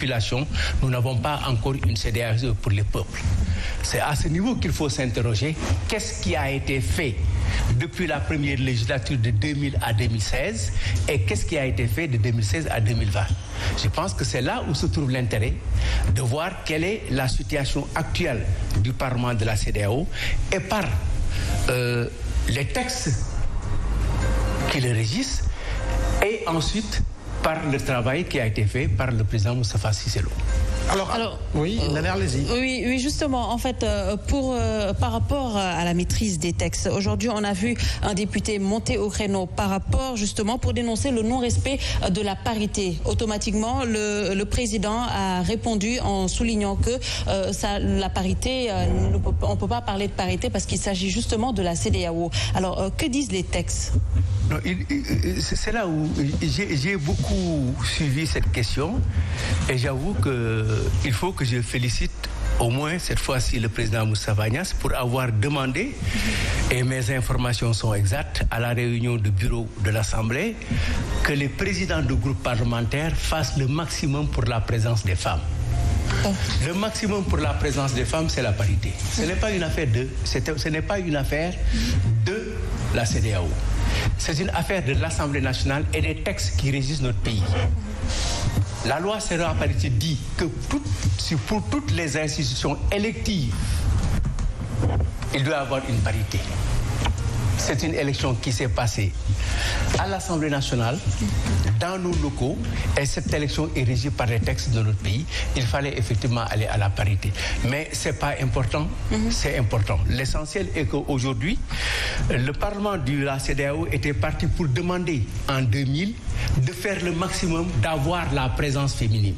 population, nous n'avons pas encore une CEDEAO pour les peuples. C'est à ce niveau qu'il faut s'interroger. Qu'est-ce qui a été fait depuis la première législature de 2000 à 2016 et qu'est-ce qui a été fait de 2016 à 2020? Je pense que c'est là où se trouve l'intérêt de voir quelle est la situation actuelle du Parlement de la CEDEAO et par les textes qui le régissent et ensuite par le travail qui a été fait par le président Moustapha Cissé Lo. Alors oui, allez-y. Oui, justement, en fait, par rapport à la maîtrise des textes, aujourd'hui, on a vu un député monter au créneau par rapport, justement, pour dénoncer le non-respect de la parité. Automatiquement, le président a répondu en soulignant que la parité, on ne peut pas parler de parité parce qu'il s'agit justement de la CEDEAO. Alors, que disent les textes? Non, c'est là où j'ai beaucoup suivi cette question et j'avoue qu'il faut que je félicite au moins cette fois-ci le président Moustapha Niasse pour avoir demandé, et mes informations sont exactes, à la réunion du bureau de l'Assemblée, que les présidents de groupes parlementaires fassent le maximum pour la présence des femmes. Le maximum pour la présence des femmes, c'est la parité. Ce n'est pas une affaire de la CEDEAO. C'est une affaire de l'Assemblée nationale et des textes qui régissent notre pays. La loi sur la parité dit que pour toutes les institutions électives, il doit y avoir une parité. C'est une élection qui s'est passée à l'Assemblée nationale, dans nos locaux, et cette élection est régie par les textes de notre pays. Il fallait effectivement aller à la parité. Mais ce n'est pas important, c'est important. L'essentiel est qu'aujourd'hui, le Parlement de la CEDEAO était parti pour demander en 2000 de faire le maximum d'avoir la présence féminine.